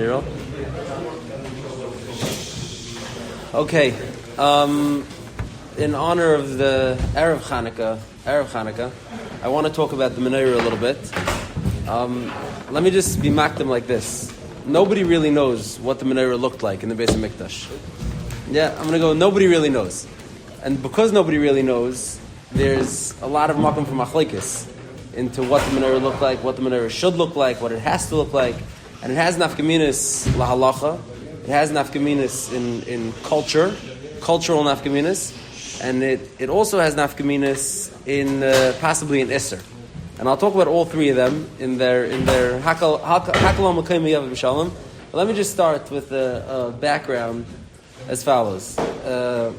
Israel. Okay, in honor of the Erev Chanukah, I want to talk about the Menorah a little bit. Let me just be makdem like this. Nobody really knows what the Menorah looked like in the Beis HaMikdash. Yeah, I'm going to go, nobody really knows. And because nobody really knows, there's a lot of makom for machlekes into what the Menorah looked like, what the Menorah should look like, what it has to look like. And it has nafkaminas lahalacha. It has nafkaminas in cultural nafkaminas. And it also has nafkaminas in possibly in Isser. And I'll talk about all three of them in their Hakal al Makayim Yav B'Shalom. But let me just start with a background as follows. The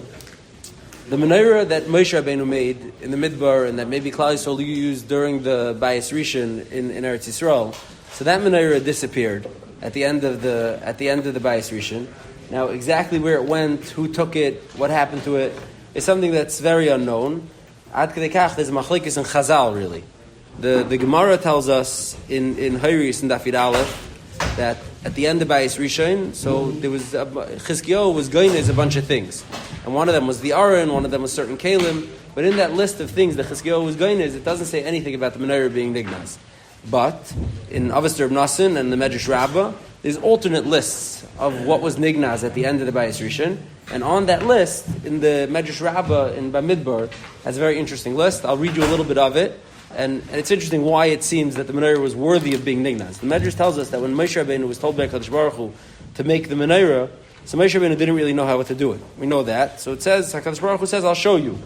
Menorah that Moshe Rabbeinu made in the Midbar and that maybe Klal Yisrael used during the Bayis Rishon in Eretz Yisrael, so that Menorah disappeared at the end of the Bayis Rishon. Now, exactly where it went, who took it, what happened to it, is something that's very unknown. Ad Kedei Kach, there's a machlekes in Chazal, really. The Gemara tells us in Hayris and Dafid Aleph that at the end of Bayis Rishon, so there was Chizkiyahu was going as a bunch of things, and one of them was the Aron, one of them was certain Kalim. But in that list of things that Chizkiyahu was going as, it doesn't say anything about the Menorah being Nignaz. But in Avos Reb Nassim and the Medrash Rabbah, there's alternate lists of what was Nignaz at the end of the Bayis Rishon, and on that list in the Medrash Rabbah in Bamidbar has a very interesting list. I'll read you a little bit of it. And it's interesting why it seems that the Menorah was worthy of being Nignaz. The Medrash tells us that when Moshe Rabbeinu was told by HaKadosh Baruch Hu to make the Menorah, so Moshe Rabbeinu didn't really know how to do it. We know that. So it says, HaKadosh Baruch Hu says, I'll show you.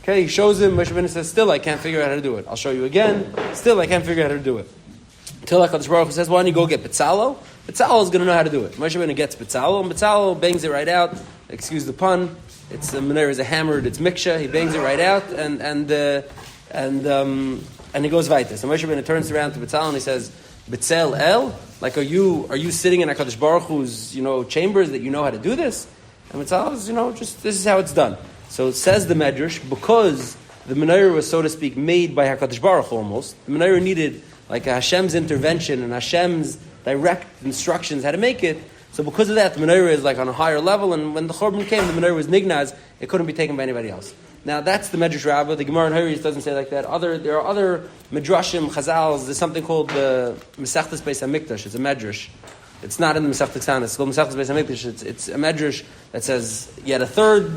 Okay, he shows him, Moshe Rabbeinu says, still I can't figure out how to do it. I'll show you again, still I can't figure out how to do it. Until HaKadosh Baruch Hu says, why don't you go get Betzalel? Betzalel is going to know how to do it. Moshe Rabbeinu gets Betzalel, and Betzalel bangs it right out. Excuse the pun. The Menorah is a hammered, it's miksha. He bangs it right out, and he goes weiter. So Moshe Rabbeinu turns around to Betzalel and he says, Betzel El? Like, are you sitting in HaKadosh Baruch Hu's, chambers that you know how to do this? And Betzalel is, just, this is how it's done. So it says the Medrash, because the Menorah was, so to speak, made by HaKadosh Baruch Hu almost, the Menorah needed, like, Hashem's intervention and Hashem's direct instructions how to make it. So because of that, the Menorah is, like, on a higher level, and when the Chorban came, the Menorah was Nignaz, it couldn't be taken by anybody else. Now, that's the Medrash Rabbah. The Gemara in Hayris doesn't say like that. There are other Midrashim, Chazals. There's something called the Masechtas Beis HaMikdash. It's a Medrash. It's not in the Masechtas Ksanas. It's called Masechtas Beis HaMikdash. It's a Medrash that says yet a third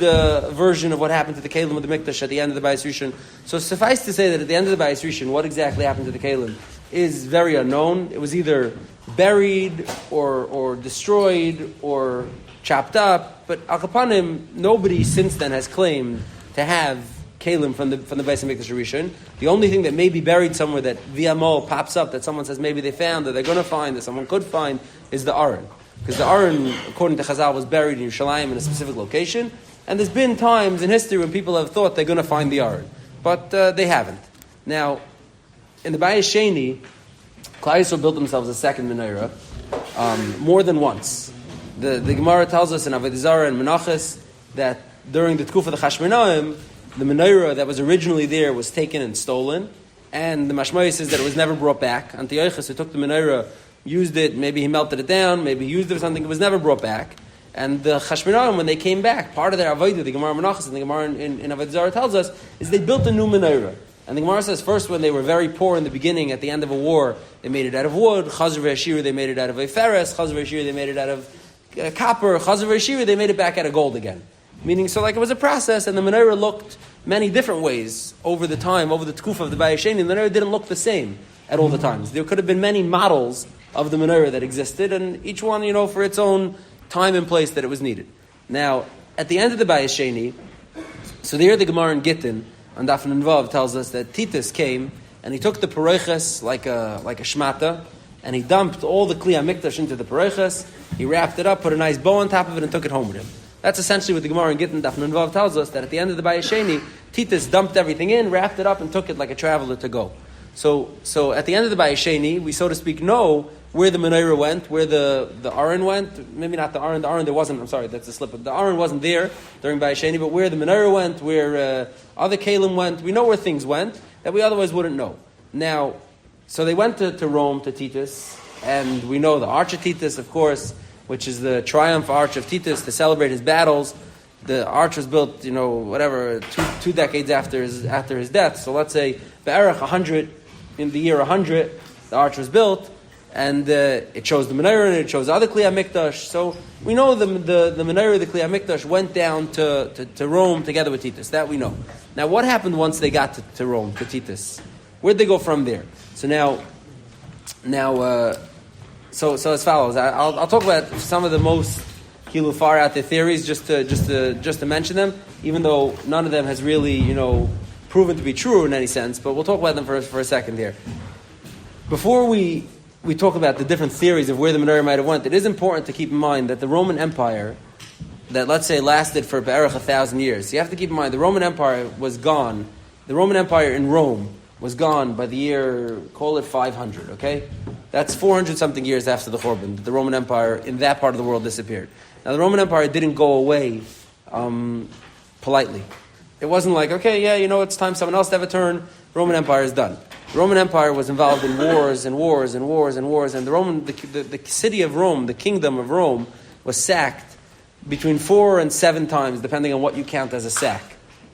version of what happened to the Kalim of the Mikdash at the end of the Bayis Rishon. So suffice to say that at the end of the Bayis Rishon, what exactly happened to the Kalim is very unknown. It was either buried or destroyed or chopped up. But Al Kapanim, nobody since then has claimed to have kalim from the Beis HaMikdash Rishon. The only thing that may be buried somewhere that via Mol pops up that someone says maybe they found or they're going to find that someone could find is the Aron. Because the Aron, according to Chazal, was buried in Yerushalayim in a specific location. And there's been times in history when people have thought they're going to find the Aron. But they haven't. Now, in the Bayis Sheni, Klal Yisrael built themselves a second Menorah more than once. The Gemara tells us in Avodah Zarah and Menachos that during the Tkuf of the Chashmonaim, the Menorah that was originally there was taken and stolen, and the Mashmai says that it was never brought back. Antiochus, who took the Menorah, used it, maybe he melted it down, maybe he used it for something, it was never brought back. And the Chashmonaim, when they came back, part of their Avodah, the Gemara Menachos and the Gemara in Avodah Zarah tells us, is they built a new Menorah. And the Gemara says first when they were very poor in the beginning, at the end of a war, they made it out of wood, Chazar v'Ashir, they made it out of a ferris, Chazar v'Ashir, they made it out of copper, Chazar v'Ashir, they made it back out of gold again. Meaning, so like it was a process, and the Menorah looked many different ways over the time, over the Tkuf of the Bayis Sheni, and the Menorah didn't look the same at all the times. There could have been many models of the Menorah that existed, and each one, for its own time and place that it was needed. Now, at the end of the Bayis Sheni, so there the Gemara in Gittin, on Daf Nun Vav, tells us that Titus came, and he took the Pareiches like a shmata, and he dumped all the Kli HaMikdash into the Pareiches, he wrapped it up, put a nice bow on top of it, and took it home with him. That's essentially what the Gemara in Gittin Daf Nun Vav tells us, that at the end of the Bayis Sheni, Titus dumped everything in, wrapped it up, and took it like a traveler to go. So at the end of the Bayis Sheni, we, so to speak, know where the Menorah went, where the Aron went. Maybe not the Aron there wasn't, I'm sorry, that's a slip. The Aron wasn't there during Bayis Sheni, but where the Menorah went, where other Kalim went, we know where things went that we otherwise wouldn't know. Now, so they went to Rome, to Titus, and we know the Arch of Titus, of course, which is the triumph arch of Titus to celebrate his battles. The arch was built, two decades after his death. So let's say Be'erach 100, in the year 100, the arch was built, and it shows the Menorah, and it shows other Kli HaMikdash. So we know the Menorah, the Kli HaMikdash, went down to Rome together with Titus. That we know. Now, what happened once they got to Rome, to Titus? Where'd they go from there? So So as follows. I'll talk about some of the most far out there theories just to mention them, even though none of them has really proven to be true in any sense. But we'll talk about them for a second here. Before we talk about the different theories of where the Menorah might have went, it is important to keep in mind that the Roman Empire, that let's say lasted for Be'erach 1,000 years. So you have to keep in mind the Roman Empire was gone. The Roman Empire in Rome was gone by the year, call it 500, okay? That's 400 something years after the Churban. The Roman Empire in that part of the world disappeared. Now the Roman Empire didn't go away politely. It wasn't like, okay, it's time someone else to have a turn. The Roman Empire is done. The Roman Empire was involved in wars and wars and wars and wars, and the city of Rome, the kingdom of Rome, was sacked between 4 and 7 times, depending on what you count as a sack.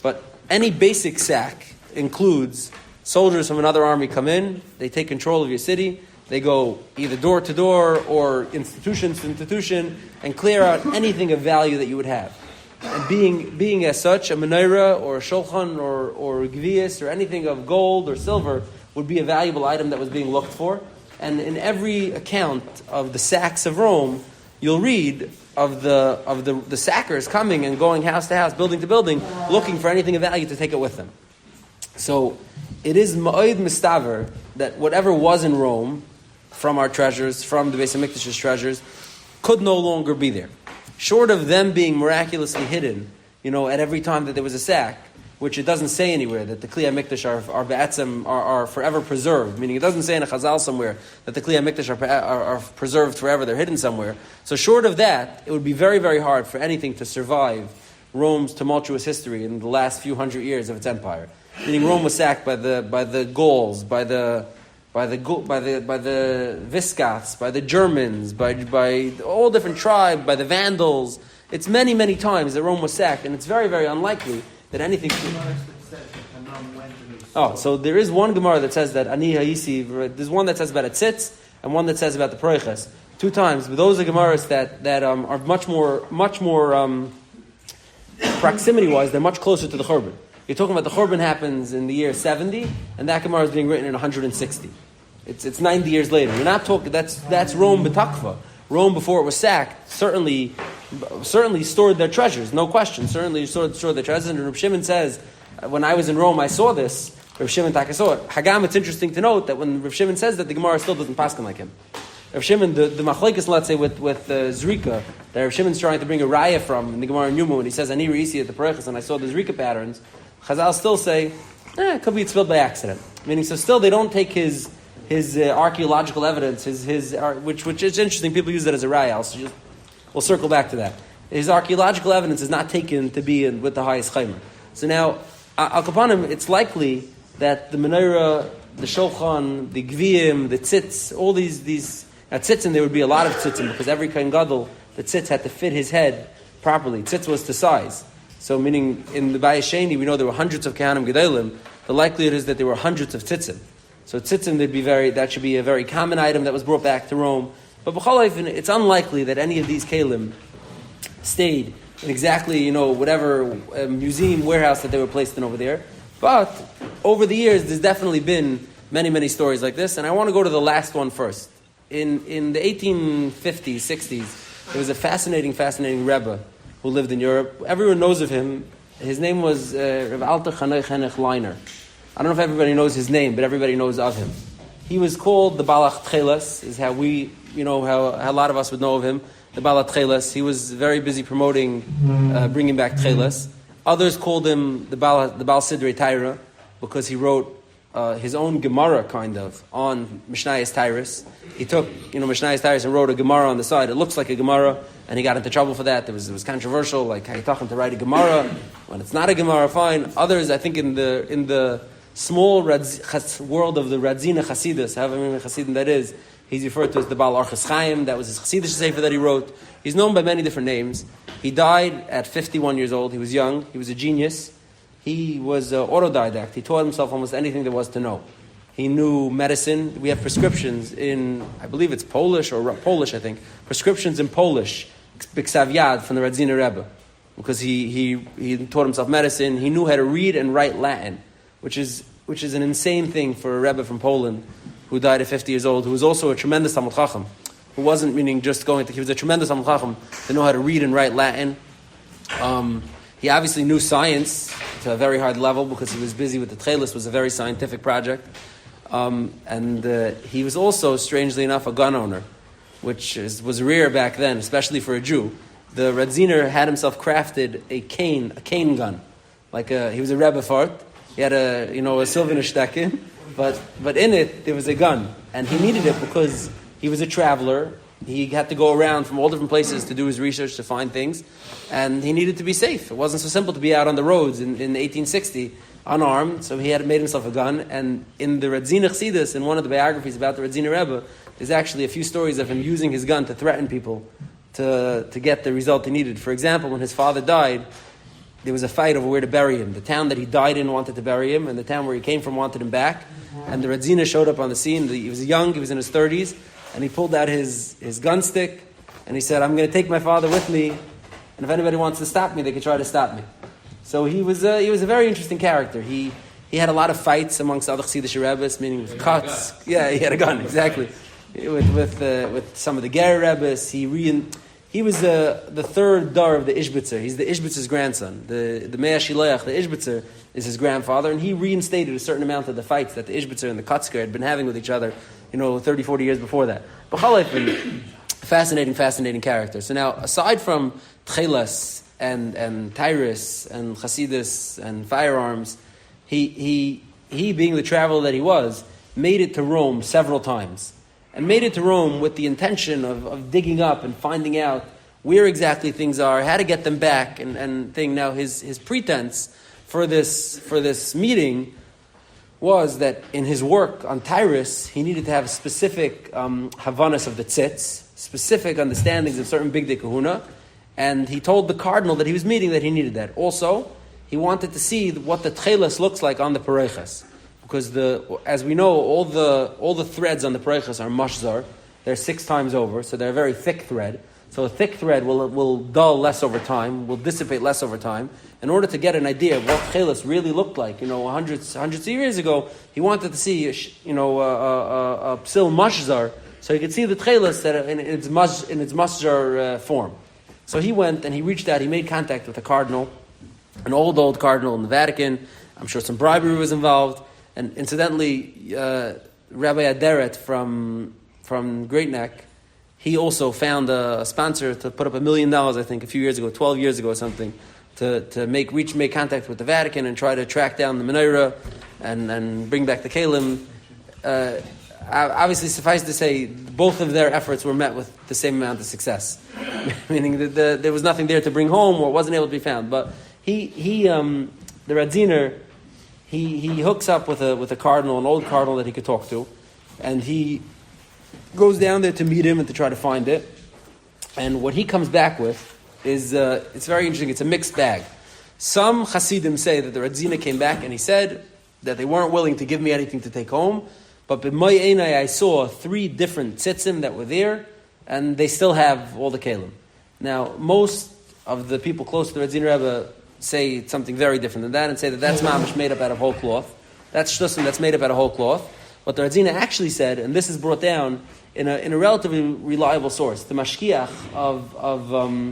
But any basic sack includes soldiers from another army come in, they take control of your city, they go either door to door or institution to institution and clear out anything of value that you would have. And being as such, a menorah or a shulchan or gvias or anything of gold or silver would be a valuable item that was being looked for. And in every account of the sacks of Rome, you'll read of the sackers coming and going house to house, building to building, looking for anything of value to take it with them. So it is ma'od mistaver that whatever was in Rome, from our treasures, from the Beis HaMikdash's treasures, could no longer be there. Short of them being miraculously hidden, at every time that there was a sack, which it doesn't say anywhere that the Kli HaMikdash are forever preserved, meaning it doesn't say in a Chazal somewhere that the Kli HaMikdash are preserved forever, they're hidden somewhere. So short of that, it would be very, very hard for anything to survive Rome's tumultuous history in the last few hundred years of its empire. Meaning Rome was sacked by the Gauls, by the Visigoths, by the Germans, by all different tribes, by the Vandals. It's many, many times that Rome was sacked, and it's very, very unlikely that anything. So there is one Gemara that says that Ani Hayisi. There's one that says about a tzitz, and one that says about the proiches. 2 times, but those are Gemaras that are much more proximity-wise. They're much closer to the Churban. You're talking about the Churban happens in the year 70, and that Gemara is being written in 160. It's 90 years later. You're not talking. That's Rome b'takva. Rome before it was sacked certainly stored their treasures, no question. Certainly stored their treasures. And Reb Shimon says, when I was in Rome, I saw this. Reb Shimon Taka saw it. Hagam, it's interesting to note that when Reb Shimon says that, the Gemara still doesn't paskin like him. Reb Shimon, the machlekes, let's say, with Zrika, that Reb Shimon's trying to bring a raya from in the Gemara in Yuma, when he says, Ani Reisi at the Parechas, and I saw the Zrika patterns, Chazal still say, it could be it's spilled by accident. Meaning, so still they don't take his archaeological evidence, which is interesting. People use that as a raya. We'll circle back to that. His archaeological evidence is not taken to be with the highest chaymer. So now, al kapanim, it's likely that the menorah, the shulchan, the gviyim, the tzitz, all these at tzitzim there would be a lot of tzitzim because every kohen gadol, the tzitz had to fit his head properly. Tzitz was to size. So meaning in the Bayis Sheni, we know there were hundreds of Kehanim Gedolim. The likelihood is that there were hundreds of tzitzim. So tzitzim, that should be a very common item that was brought back to Rome. But b'chol it's unlikely that any of these kelim stayed in exactly, whatever museum, warehouse that they were placed in over there. But over the years, there's definitely been many, many stories like this. And I want to go to the last one first. In the 1850s, 60s, there was a fascinating Rebbe who lived in Europe. Everyone knows of him. His name was Rav Alter Chanech Leiner. I don't know if everybody knows his name, but everybody knows of him. He was called the Balach Tcheles, is how we, how a lot of us would know of him. The Balach Tcheles. He was very busy promoting, bringing back Tcheles. Others called him the Baal Sidrei Taira because he wrote his own Gemara, kind of, on Mishnayos Tyrus. He took, Mishnayos Tyrus and wrote a Gemara on the side. It looks like a Gemara, and he got into trouble for that. It was controversial, like how you taught him to write a Gemara when it's not a Gemara. Fine. Others, I think, in the small world of the Radzina Chasidus, however many Chasidim that is, He's referred to as the Baal Orchos Chaim. That was his Chassidish sefer that he wrote. He's known by many different names. He died at 51 years old. He was young. He was a genius. He was autodidact. He taught himself almost anything there was to know. He knew medicine. We have prescriptions in, I believe it's Polish, I think. Prescriptions in Polish, B'ksav Yad, from the Radziner Rebbe. Because he taught himself medicine. He knew how to read and write Latin, which is an insane thing for a Rebbe from Poland who died at 50 years old, who was also a tremendous Talmud Chacham, who wasn't meaning just he was a tremendous Talmud Chacham to know how to read and write Latin. He obviously knew science to a very high level because he was busy with the Tchelis, was a very scientific project. And he was also, strangely enough, a gun owner, which was rare back then, especially for a Jew. The Radziner had himself crafted a cane gun. He was a Rebbe fart. He had a Sylvaner Stecken, but in it there was a gun. And he needed it because he was a traveler. He had to go around from all different places to do his research, to find things. And he needed to be safe. It wasn't so simple to be out on the roads in 1860 unarmed, so he had made himself a gun. And in the Radziner Chassidus, in one of the biographies about the Radziner Rebbe, there's actually a few stories of him using his gun to threaten people to get the result he needed. For example, when his father died, there was a fight over where to bury him. The town that he died in wanted to bury him, and the town where he came from wanted him back. And the Radziner showed up on the scene. He was young, he was in his 30s, and he pulled out his gun stick, and he said, "I'm going to take my father with me, and if anybody wants to stop me, they can try to stop me." So he was a very interesting character. He had a lot of fights amongst other Chassidish Rebbes, meaning with cuts. Yeah, he had a gun, exactly. With some of the Ger Rebbes. He was the third dar of the Ishbitzer. He's the Ishbitzer's grandson. The Mea Shiloach, the Ishbitzer, is his grandfather, and he reinstated a certain amount of the fights that the Ishbitzer and the Kutzker had been having with each other, 30, 40 years before that. But Chalef, fascinating character. So now, aside from Tchelas and Tyrus and Chasidus and firearms, he being the traveler that he was, made it to Rome several times. And made it to Rome with the intention of digging up and finding out where exactly things are, how to get them back, and thing. Now, his pretense for this meeting was that in his work on Tyrus, he needed to have specific havanas of the tzitz, specific understandings of certain big kahuna, and he told the cardinal that he was meeting that he needed that. Also, he wanted to see what the tchelas looks like on the pareichas. Because as we know, all the threads on the pareichas are mashzar. They're 6 times over, so they're a very thick thread. So a thick thread will dull less over time, will dissipate less over time. In order to get an idea of what chelas really looked like, hundreds of years ago, he wanted to see, a psil mashzar, so he could see the chelas that in its mashzar form. So he went and he reached out. He made contact with a cardinal, an old cardinal in the Vatican. I'm sure some bribery was involved. And incidentally, Rabbi Aderet from Great Neck, he also found a sponsor to put up $1 million, I think, a few years ago, 12 years ago or something, to make contact with the Vatican and try to track down the Menorah and bring back the Kalim. Obviously, suffice to say, both of their efforts were met with the same amount of success, meaning that there was nothing there to bring home or wasn't able to be found. But the Radziner, he hooks up with a cardinal, an old cardinal that he could talk to, and he goes down there to meet him and to try to find it. And what he comes back with is it's very interesting. It's a mixed bag. Some Hasidim say that the Radzina came back and he said that they weren't willing to give me anything to take home, but b'may einai I saw 3 different tzitzim that were there, and they still have all the kelim. Now, most of the people close to the Radziner Rebbe say something very different than that and say that that's mamish made up out of whole cloth. That's shtusim that's made up out of whole cloth. What the Radzina actually said, and this is brought down in a relatively reliable source, the mashkiach of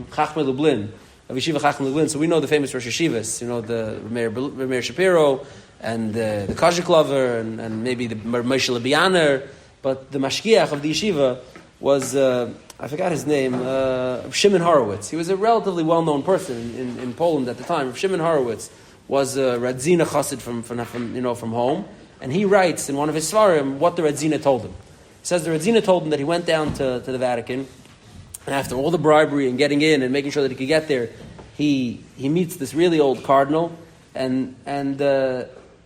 Chachmei Lublin, of Yeshiva Chachmei Lublin. So we know the famous Rosh Yeshivas, the Meir Shapiro and the Kazhiklover and maybe the Moshe Lebianer, but the mashkiach of the yeshiva was I forgot his name, Shimon Horowitz. He was a relatively well-known person in Poland at the time. Shimon Horowitz was a Radzina chassid from home, and he writes in one of his svarim what the Radzina told him. He says the Radzina told him that he went down to the Vatican, and after all the bribery and getting in and making sure that he could get there, he meets this really old cardinal, and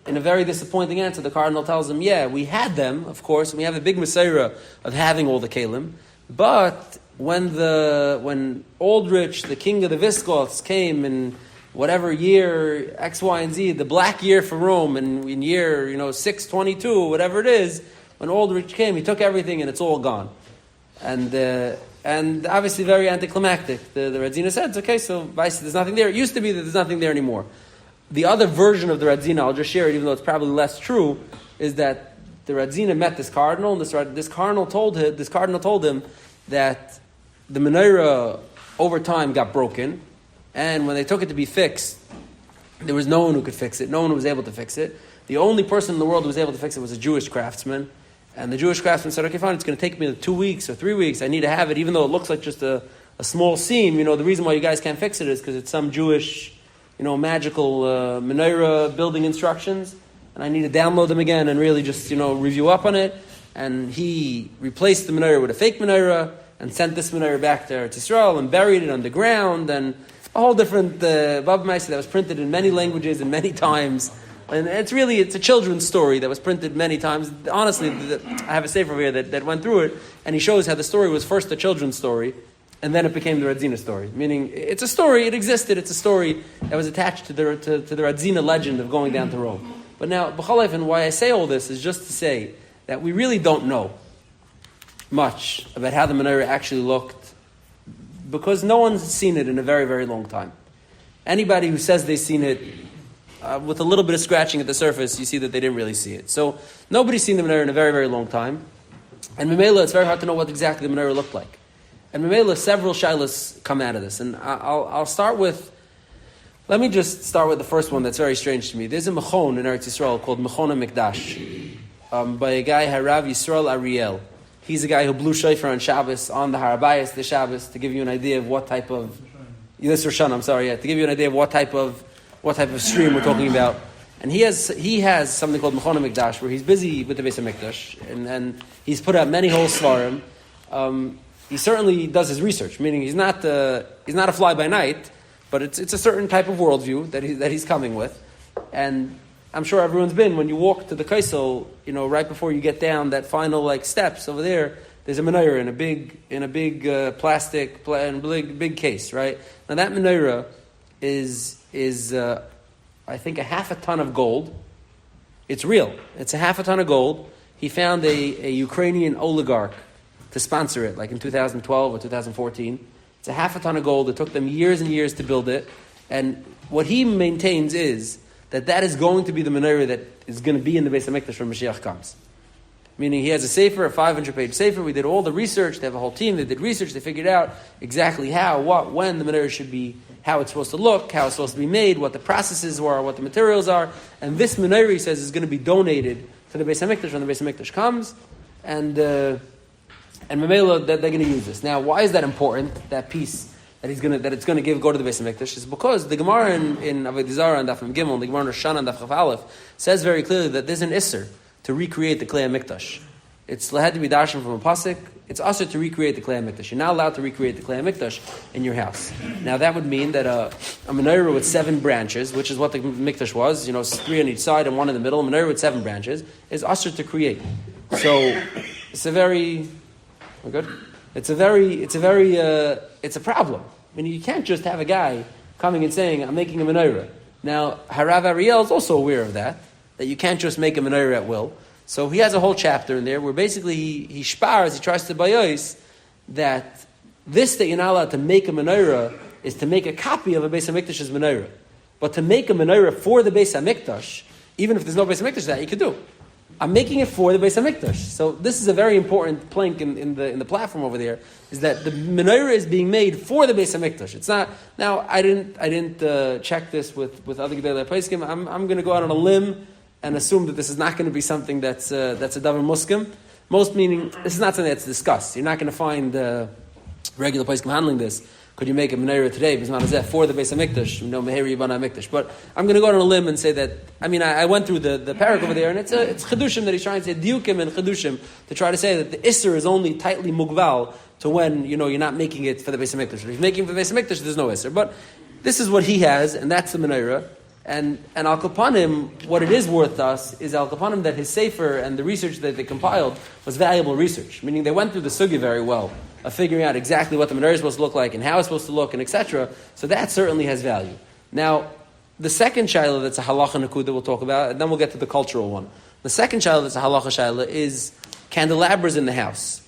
in a very disappointing answer, the cardinal tells him, yeah, we had them, of course, and we have a big Messiah of having all the Kalim, but when Aldrich, the king of the Visigoths, came in whatever year, X, Y, and Z, the black year for Rome, and in year, 622, whatever it is, when Aldrich came, he took everything and it's all gone. And obviously very anticlimactic. The Radzina said, okay, so there's nothing there. It used to be that there's nothing there anymore. The other version of the Radzina, I'll just share it, even though it's probably less true, is that the Radzina met this cardinal, and this cardinal told him that the menorah over time got broken, and when they took it to be fixed, there was no one who could fix it. No one was able to fix it. The only person in the world who was able to fix it was a Jewish craftsman. And the Jewish craftsman said, okay, fine, it's going to take me 2 weeks or 3 weeks. I need to have it, even though it looks like just a small seam. The reason why you guys can't fix it is because it's some Jewish, magical menorah building instructions. And I need to download them again and really just, review up on it. And he replaced the menorah with a fake menorah and sent this menorah back to Eretz Yisrael and buried it underground. And a whole different Bab Maisa that was printed in many languages and many times. And it's a children's story that was printed many times. Honestly, I have a sefer over here that went through it, and he shows how the story was first a children's story, and then it became the Radzina story. Meaning, it's a story, it existed, it's a story that was attached to the Radzina legend of going down to Rome. But now, B'chaleif, and why I say all this is just to say that we really don't know much about how the menorah actually looked, because no one's seen it in a very, very long time. Anybody who says they've seen it, with a little bit of scratching at the surface, you see that they didn't really see it. So nobody's seen the menorah in a very, very long time. And Memela, it's very hard to know what exactly the menorah looked like. And Memela, several shilas come out of this. And I'll start with, let me just start with the first one that's very strange to me. There's a mechon in Eretz Yisrael called Mechon HaMikdash, by a guy, Harav Yisrael Ariel. He's a guy who blew shofar on Shabbos, on the Harabayas, the Shabbos, to give you an idea of what type of, this Rosh Hashanah, I'm sorry, to give you an idea of what type of stream we're talking about. And he has something called Mechon HaMikdash, where he's busy with the Beis HaMikdash, and he's put out many whole svarim. He certainly does his research, meaning he's not a fly by night, but it's a certain type of worldview that he's coming with. And I'm sure everyone's been, when you walk to the Kaisel, right before you get down that final steps over there, there's a menorah in a big plastic, big case, right? Now that menorah is I think a half a ton of gold. It's real. It's a half a ton of gold. He found a Ukrainian oligarch to sponsor it, like in 2012 or 2014. It's a half a ton of gold. It took them years and years to build it. And what he maintains is that is going to be the menorah that is going to be in the Beis HaMikdash when Mashiach comes. Meaning he has a sefer, a 500-page sefer. We did all the research. They have a whole team that did research. They figured out exactly how, what, when the menorah should be, how it's supposed to look, how it's supposed to be made, what the processes are, what the materials are. And this menorah, he says, is going to be donated to the Beis HaMikdash when the Beis HaMikdash comes. And Mamela, that they're going to use this. Now, why is that important, that piece that it's going to go to the Beis HaMikdash? Is because the Gemara in Avodah Zarah and Daf Mem Gimel, the Gemara in Rosh Hashanah and Daf Chaf Aleph, says very clearly that there's an Isser to recreate the Klei HaMikdash. It's had to be darshan from a pasuk. It's also to recreate the Klei HaMikdash. You're not allowed to recreate the Klei HaMikdash in your house. Now that would mean that a menorah with 7 branches, which is what the Mikdash was, 3 on each side and 1 in the middle, a menorah with 7 branches, is usher to create. So it's a very, we're good? It's a problem. I mean, you can't just have a guy coming and saying, I'm making a menorah. Now, Harav Ariel is also aware of that you can't just make a menorah at will. So he has a whole chapter in there where basically he tries to bayos that this that you're not allowed to make a menorah is to make a copy of a Beis HaMikdash's menorah. But to make a menorah for the Beis HaMikdash, even if there's no Beis HaMikdash, that you could do. I'm making it for the Beis HaMikdash. So this is a very important plank in the platform over there, is that the menorah is being made for the Beis HaMikdash. It's not. Now I didn't check this with other Gedolei Poskim. I'm going to go out on a limb and assume that this is not going to be something that's a davar muskim. Most meaning, this is not something that's discussed. You're not going to find regular poskim handling this. Could you make a menorah today? For the Beis HaMikdash, Meheri Yibana HaMikdash. But I'm going to go out on a limb and say that, I went through the parak over there, and it's Chedushim that he's trying to say, Diukim and Chedushim, to try to say that the Isser is only tightly mugval to when, you're not making it for the Beis HaMikdash. If you're making it for the Beis HaMikdash, there's no Isser. But this is what he has, and that's the menorah. And al kapanim, what it is worth to us is al kapanim that his sefer and the research that they compiled was valuable research. Meaning they went through the sugi very well of figuring out exactly what the menorah is supposed to look like and how it's supposed to look and etc. So that certainly has value. Now, the second shaila that's a halacha nakud that we'll talk about, and then we'll get to the cultural one. The second shaila that's a halacha shaila is candelabras in the house.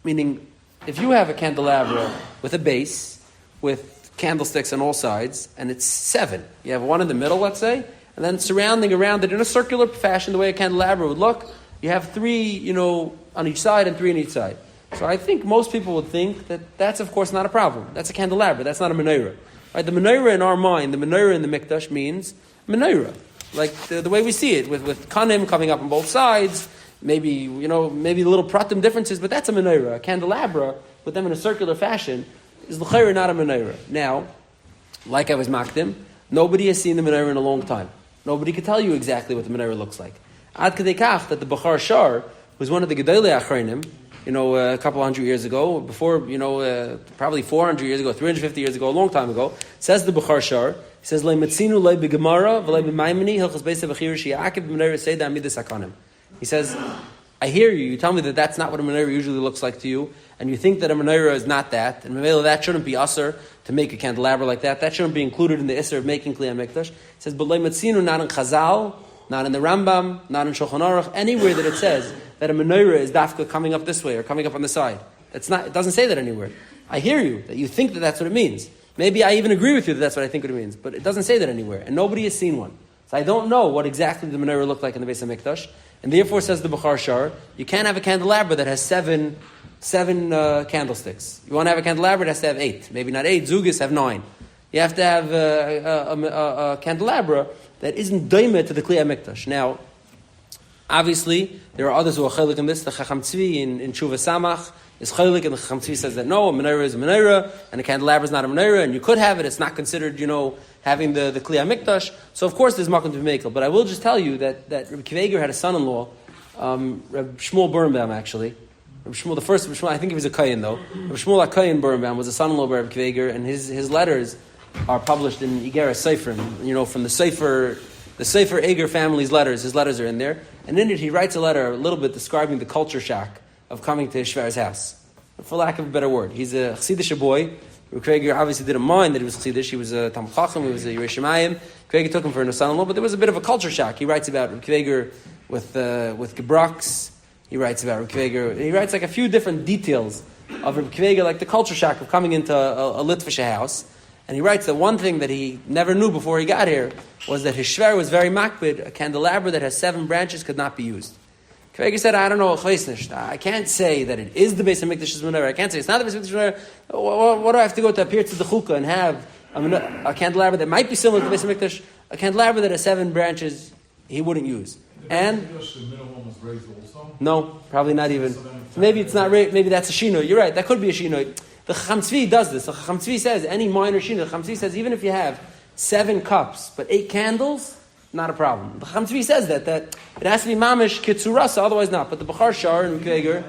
Meaning, if you have a candelabra with a base, with candlesticks on all sides, and it's 7. You have one in the middle, let's say, and then surrounding around it in a circular fashion, the way a candelabra would look, you have 3, on each side and 3 on each side. So I think most people would think that that's, of course, not a problem. That's a candelabra. That's not a menorah. Right? The menorah in our mind, the menorah in the mikdash means menorah. Like the way we see it, with kanim coming up on both sides, maybe little pratim differences, but that's a menorah. A candelabra, with them in a circular fashion, is l'chayr not a menorah. Now, like I was makdim, nobody has seen the menorah in a long time. Nobody could tell you exactly what the menorah looks like. Ad kadei kach, that the Bachar Shar, who's one of the gedolei achronim, a couple hundred years ago, before, probably 400 years ago, 350 years ago, a long time ago, says the Bachar Shar, he says, he says, I hear you tell me that that's not what a menorah usually looks like to you, and you think that a menorah is not that, and that shouldn't be usher to make a candelabra like that, that shouldn't be included in the isser of making Kli HaMikdash. He says, but not in Chazal, not in the Rambam, not in Shulchan Aruch, anywhere that it says that a menorah is dafka coming up this way or coming up on the side. It doesn't say that anywhere. I hear you, that you think that that's what it means. Maybe I even agree with you that that's what I think it means, but it doesn't say that anywhere, and nobody has seen one. So I don't know what exactly the menorah looked like in the Beis HaMikdash, and therefore, says the Bachar Shar, you can't have a candelabra that has seven candlesticks. You want to have a candelabra, it has to have 8. Maybe not 8, Zugis have 9. You have to have a candelabra that isn't daimah to the Kli HaMikdash. Now, obviously, there are others who are chaylik in this. The Chacham Tzvi in Tshuva Samach is chaylik, and the Chacham Tzvi says that no, a menorah is a menorah, and a candelabra is not a menorah, and you could have it. It's not considered, having the Kli HaMikdash. So of course, there's makom to be makel. But I will just tell you that Rabbi Kiva had a son-in-law, Rabbi Shmuel Birnbaum, actually. Rabbi Shmuel, the first Rabbi Shmuel, I think he was a Kayin though. Rabbi Shmuel HaKayin Birnbaum was a son-in-law of Rabbi Kiva, and his letters are published in Igera Seifrim. From the Sefer Eger family's letters. His letters are in there. And in it, he writes a letter a little bit describing the culture shock of coming to his Shver's house. For lack of a better word. He's a Chassidish boy. Krieger obviously didn't mind that he was Chassidish. He was a Talmid Chacham. He was a Yerei Shemayim. Krieger took him for a son-in-law, but there was a bit of a culture shock. He writes about Krieger with Gebraks. He writes about Krieger. He writes like a few different details of Krieger, like the culture shock of coming into a Litvish house. And he writes that one thing that he never knew before he got here was that his shver was very makbid. A candelabra that has 7 branches could not be used. Kveiger said, I don't know, I can't say that it is the Beis HaMikdash's menorah. I can't say it's not the Beis HaMikdash's menorah. What do I have to go to appear to the chukah and have a candelabra that might be similar to the Beis HaMikdash? A candelabra that has 7 branches, he wouldn't use. And no, probably not even. Maybe it's not. Maybe that's a shino. You're right. That could be a shino. The Chacham Tzvi does this. The Chacham Tzvi says any minor shino. The Chacham Tzvi says even if you have 7 cups but 8 candles, not a problem. The Chacham Tzvi says that it has to be mamish kitzurasa, otherwise not. But the Bachar Shar and Kveiger,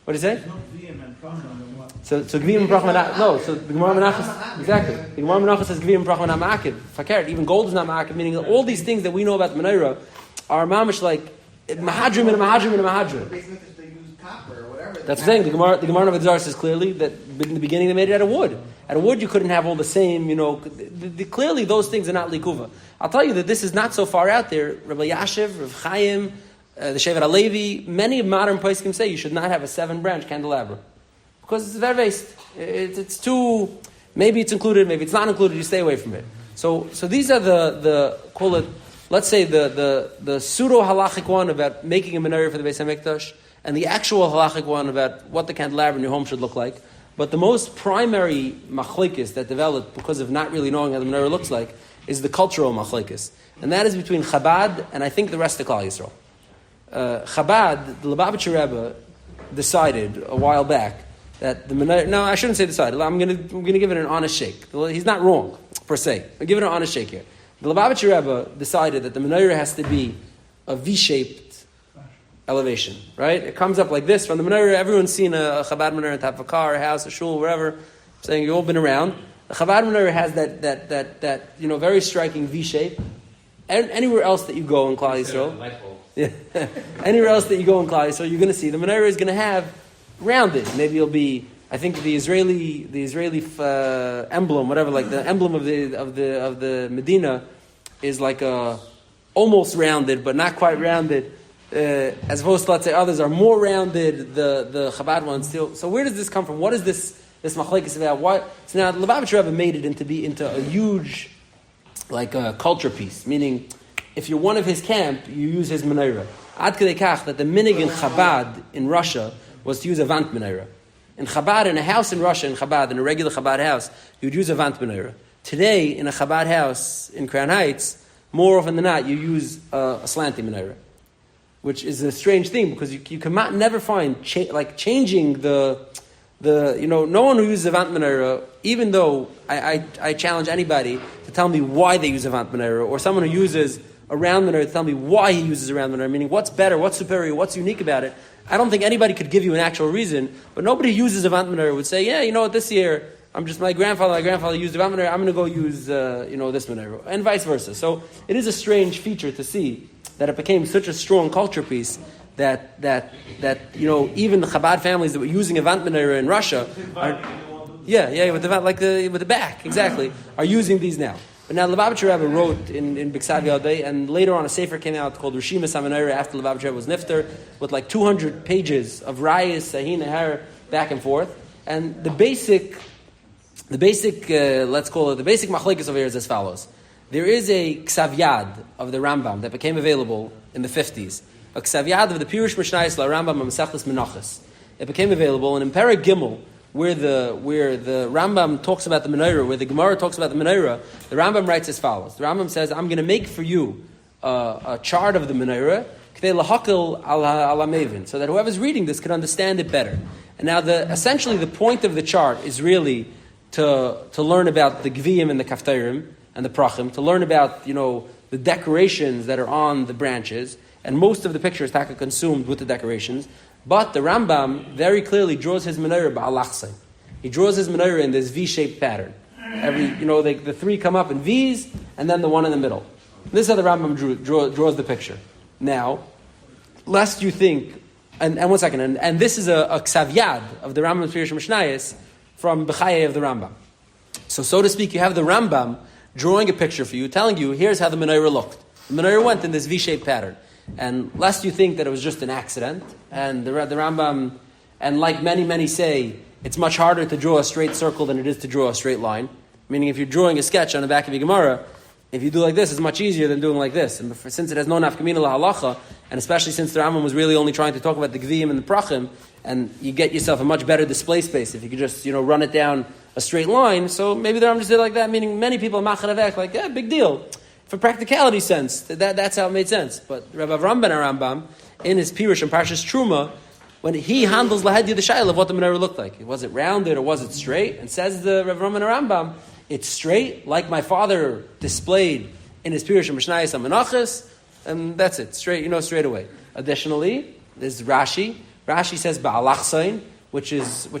what do you say? So Gvim and Brachman, no. So the Gemara Menachos, exactly. The Gemara Menachos says Gvim and Brachman not ma'akid. Fakir, even gold is not ma'akid, meaning that all these things that we know about the menorah are mamish like mahadrim and a mahadrim and a mahadrim. That's the thing. The Gemara of Adzar says clearly that in the beginning they made it out of wood. Out of wood you couldn't have all the same, clearly those things are not likuva. I'll tell you that this is not so far out there. Rabbi Yashiv, Rav Chaim, the Shevet HaLevi, many modern poskim say you should not have a 7-branch candelabra. Because it's very waste. It's too, maybe it's included, maybe it's not included, you stay away from it. So these are the call it, let's say the pseudo halachic one about making a menorah for the Beis HaMikdash, and the actual halachic one about what the candelabra in your home should look like. But the most primary machlekes that developed because of not really knowing how the menorah looks like is the cultural machlekes. And that is between Chabad and I think the rest of Klal Yisrael. Chabad, the Lubavitcher Rebbe, decided a while back that the menorah, no, I shouldn't say decided. I'm going to give it an honest shake. He's not wrong, per se. I'll give it an honest shake here. The Lubavitcher Rebbe decided that the menorah has to be a V-shaped elevation, right? It comes up like this from the menorah. Everyone's seen a Chabad menorah on top of a car, a house, a shul, wherever. I'm saying you've all been around. The Chabad menorah has that very striking V shape, anywhere else that you go in Klal Yisrael, yeah, anywhere else that you go in Klal Yisrael, you're going to see the menorah is going to have rounded. Maybe it'll be, I think the Israeli emblem, whatever, like the emblem of the Medina is like a almost rounded, but not quite rounded. As opposed to, let's say, others are more rounded. The Chabad ones still. So where does this come from? What is this machlekes about? What? So now the Lubavitcher Rebbe made it into a huge, like a culture piece. Meaning, if you're one of his camp, you use his menorah. Ad kedei kach that the minig in Chabad in Russia was to use a vant menorah. In Chabad, in a house in Russia, in Chabad, in a regular Chabad house, you'd use a vant menorah. Today, in a Chabad house in Crown Heights, more often than not, you use a slanty menorah, which is a strange thing because you can never find changing the no one who uses a vant menorah, even though I challenge anybody to tell me why they use a vant menorah, or someone who uses a round menorah to tell me why he uses a round menorah, meaning what's better, what's superior, what's unique about it. I don't think anybody could give you an actual reason, but nobody who uses a vant menorah would say, yeah, you know what, this year, my grandfather used a vant menorah, I'm going to go use, this menorah, and vice versa. So it is a strange feature to see that it became such a strong culture piece that even the Chabad families that were using a vant menorah in Russia are, with the back, exactly, are using these now. But now Lubavitcher Rebbe wrote in Biksav Yadei, and later on a sefer came out called Rishimas HaMenorah after Lubavitcher Rebbe was nifter, with like 200 pages of rayas, sahin, her, back and forth. And the basic let's call it, the basic machlekes over here is as follows. There is a Ksav Yad of the Rambam that became available in the 50s. A Ksav Yad of the Pirush Mishnayos La Rambam Masechtas Menachos. It became available, and in Perek Gimel, where the Rambam talks about the menorah, where the Gemara talks about the menorah, the Rambam writes as follows. The Rambam says, I'm going to make for you a chart of the menorah, k'dei lahakil al ha'mevin, so that whoever's reading this can understand it better. And now, essentially, the point of the chart is really to learn about the gviyim and the kaftarim and the prachim, to learn about the decorations that are on the branches, and most of the picture is taka consumed with the decorations. But the Rambam very clearly draws his menorah ba'alachsay. He draws his menorah in this V-shaped pattern. The three come up in V's, and then the one in the middle. This is how the Rambam draws the picture. Now, lest you think, and 1 second, and this is a Ksav Yad of the Rambam's Pirush Mishnayos from Bechayei of the Rambam. So to speak, you have the Rambam drawing a picture for you, telling you, here's how the menorah looked. The menorah went in this V-shaped pattern. And lest you think that it was just an accident, and the Rambam, and like many say, it's much harder to draw a straight circle than it is to draw a straight line. Meaning if you're drawing a sketch on the back of your Gemara, if you do like this, it's much easier than doing like this. And since it has no nafkamina lahalacha, and especially since the Rambam was really only trying to talk about the gviyim and the prachim, and you get yourself a much better display space if you could just run it down a straight line. So maybe the Rambam just did like that, meaning many people machanavek, like, yeah, big deal. For practicality sense, that's how it made sense. But Rabbi Avram ben Rambam, in his Pirush and Parshas Truma, when he handles lahadi the shayla of what the menorah looked like, was it rounded or was it straight? And says the Rabbi Avram ben Rambam, it's straight, like my father displayed in his Pirush and Mishnayos HaMenachos, and that's it, straight, straight away. Additionally, there's Rashi. Rashi says ba'alachsain, which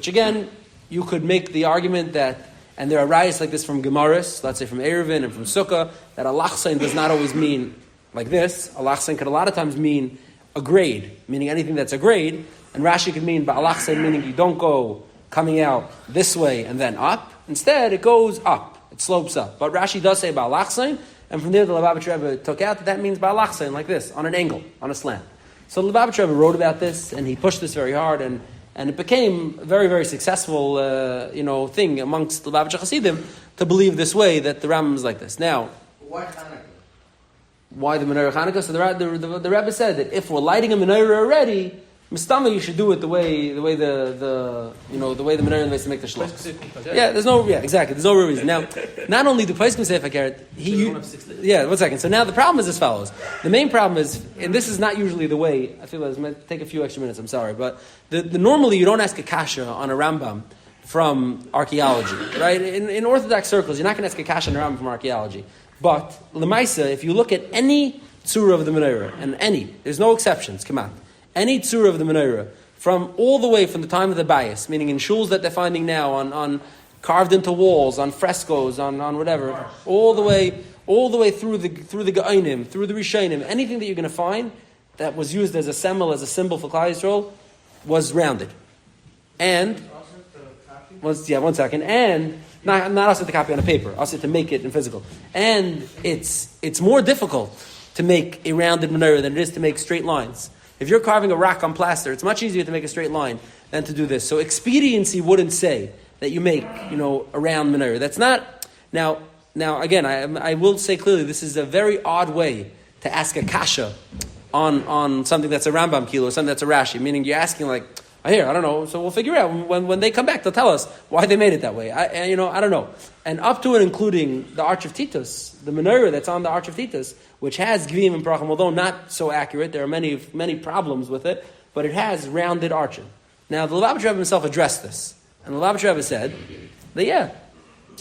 again, you could make the argument that. And there are rayas like this from Gemaras, let's say from Eruvin and from Sukkah, that alachsain does not always mean like this. Alachsain could a lot of times mean a grade, meaning anything that's a grade. And Rashi could mean ba'alachsain, meaning you don't go coming out this way and then up. Instead, it goes up. It slopes up. But Rashi does say ba'alachsain, and from there the Lubavitcher Rebbe took out that means ba'alachsain, like this, on an angle, on a slant. So the Lubavitcher Rebbe wrote about this, and he pushed this very hard, and it became a very, very successful, thing amongst the Lubavitcher Hasidim to believe this way, that the Rambam is like this. Now, why Hanukkah? Why the Menorah Hanukkah? So the Rebbe said that if we're lighting a menorah already, Mistama, you should do it the way the Menorah makes to make the shlokas. Yeah, exactly. There's no real reason. Now, not only do Paiskim say Fakert, 1 second. So now the problem is as follows. The main problem is, and this is not usually the way. I feel like it's going to take a few extra minutes. I'm sorry, but normally you don't ask a kasha on a Rambam from archaeology, right? In Orthodox circles, you're not going to ask a kasha on a Rambam from archaeology. But Lemaisa, if you look at any tzura of the Menorah, and there's no exceptions. Come on. Any tzura of the menorah, from all the way from the time of the bayis, meaning in shuls that they're finding now, on carved into walls, on frescoes, on whatever, all the way all the way through the Ge'onim, through the Rishonim, anything that you're going to find that was used as a symbol for Klal Yisrael, was rounded. And one second. And not also to copy on a paper, also to make it in physical. And it's more difficult to make a rounded menorah than it is to make straight lines. If you're carving a rock on plaster, it's much easier to make a straight line than to do this. So expediency wouldn't say that you make, a round menorah. That's not. Now again, I will say clearly, this is a very odd way to ask a kasha on something that's a Rambam kilo or something that's a Rashi. Meaning you're asking like, I don't know. So we'll figure out when they come back. They'll tell us why they made it that way. I don't know. And up to and including the Arch of Titus, the menorah that's on the Arch of Titus, which has Gvim and Parachim, although not so accurate. There are many problems with it, but it has rounded arching. Now the Lubavitcher Rebbe himself addressed this, and the Lubavitcher Rebbe said that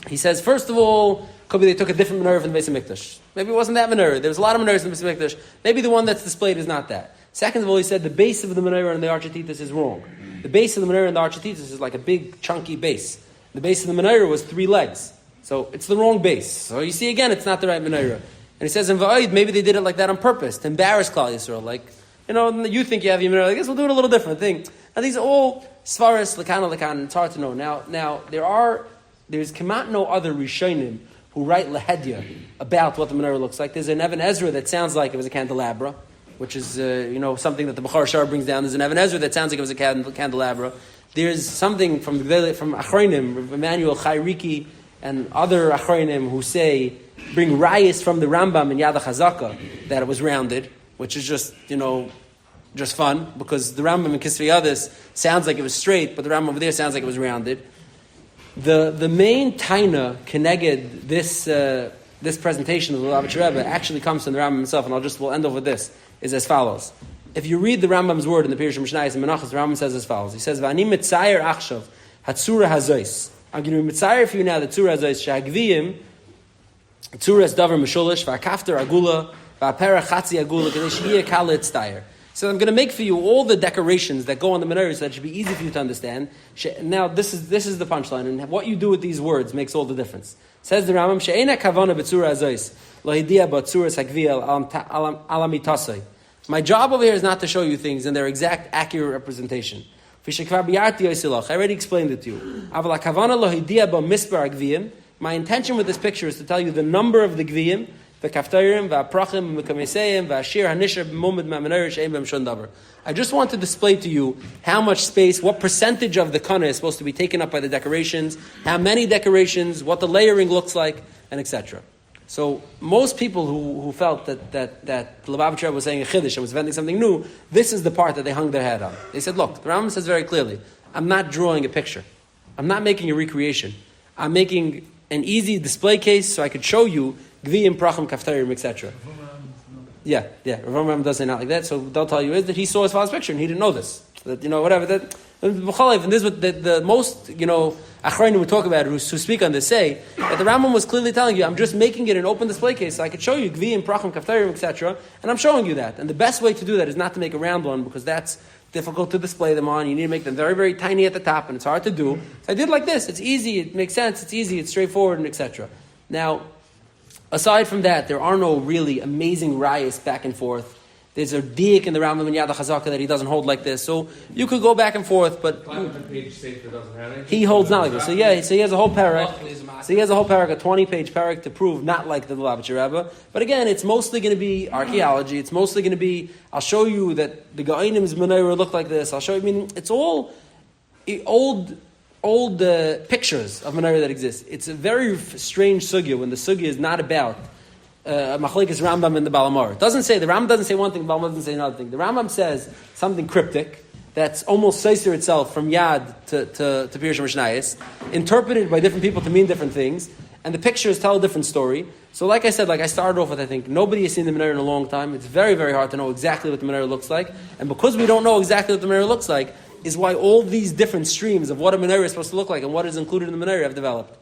he says first of all, could be they took a different menorah from the Beis HaMikdash. Maybe it wasn't that menorah. There was a lot of menorahs in the Beis HaMikdash. Maybe the one that's displayed is not that. Second of all, he said the base of the menorah in the Arch of Titus is wrong. The base of the menorah in the Arch of Titus is like a big, chunky base. The base of the menorah was 3 legs. So it's the wrong base. So you see again, it's not the right menorah. And he says in Va'id, maybe they did it like that on purpose, to embarrass Klal Yisrael. Like, you think you have your menorah, I guess we'll do it a little different thing. Now these are all Svaris, Lakan, it's hard to know. Now there's Kemat no other Rishonim who write Lahedya about what the menorah looks like. There's an Evan Ezra that sounds like it was a candelabra, which is, something that the Bechor Shar brings down. There's an Evan Ezra that sounds like it was a candelabra. There's something from Achronim, Emmanuel Chayriki, and other Achronim who bring rayas from the Rambam in Yad HaChazaka that it was rounded, which is just fun, because the Rambam in Kisvei Yadis sounds like it was straight, but the Rambam over there sounds like it was rounded. The main taina keneged this presentation of the Lubavitcher Rebbe actually comes from the Rambam himself, and we'll end off with this, is as follows. If you read the Rambam's word in the Pirush Mishnayos and Menachos, the Rambam says as follows. He says, "V'ani mitzayer achshav hatzura hazois." I'm going to be mitzayer for you now the tzura hazois shehagviyim tzura es davar mishulish v'akafter agula v'apera chatzi agula k'nei sheyeh kal litztayer. So I'm going to make for you all the decorations that go on the menorah so that it should be easy for you to understand. Now this is the punchline, and what you do with these words makes all the difference. Says the Rambam, "She'ena kavana b'tzura hazois lo hidia b'tzuras hagviyel alamitasei." My job over here is not to show you things in their exact, accurate representation. I already explained it to you. My intention with this picture is to tell you the number of the gviyim, I just want to display to you how much space, what percentage of the kana is supposed to be taken up by the decorations, how many decorations, what the layering looks like, and etc. So most people who felt that Lubavitcher was saying a chiddush and was inventing something new, this is the part that they hung their head on. They said, look, the Rambam says very clearly, I'm not drawing a picture. I'm not making a recreation. I'm making an easy display case so I could show you Gviyim, Prachim, Kaftarim, etc. Yeah. Rav Ram does say not like that, so they'll tell you is that he saw his father's picture and he didn't know this. That, whatever. And this is what the most, Achronim would talk about it, who speak on this, say that the Rambam was clearly telling you, I'm just making it an open display case so I could show you Gviyim, Prachim, Kaftarim, etc. And I'm showing you that. And the best way to do that is not to make a round one, because that's difficult to display them on. You need to make them very, very tiny at the top, and it's hard to do. So I did like this. It's easy, it makes sense, it's easy, it's straightforward, and etc. Now, aside from that, there are no really amazing rayas back and forth. There's a diak in the Rambam in Yad HaChazaka that he doesn't hold like this. So you could go back and forth, but he holds not like this. So he has a whole parak. So he has a whole parak, a 20-page parak to prove not like the Lubavitcher Rebbe. But again, it's mostly going to be archaeology. It's mostly going to be, I'll show you that the Ga'inim's menorah look like this. I'll show you, it's all old pictures of menorah that exist. It's a very strange sugya when the sugya is not about Machlekes Rambam and the Balamar. The Rambam doesn't say one thing, the Balamar doesn't say another thing. The Rambam says something cryptic that's almost seiser itself from Yad to Pirush Mishnayos, interpreted by different people to mean different things, and the pictures tell a different story. So like I said, like I started off with, I think, nobody has seen the menorah in a long time. It's very, very hard to know exactly what the menorah looks like. And because we don't know exactly what the menorah looks like, is why all these different streams of what a menorah is supposed to look like and what is included in the menorah have developed.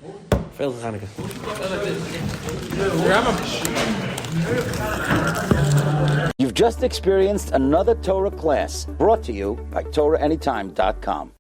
You've just experienced another Torah class brought to you by TorahAnytime.com.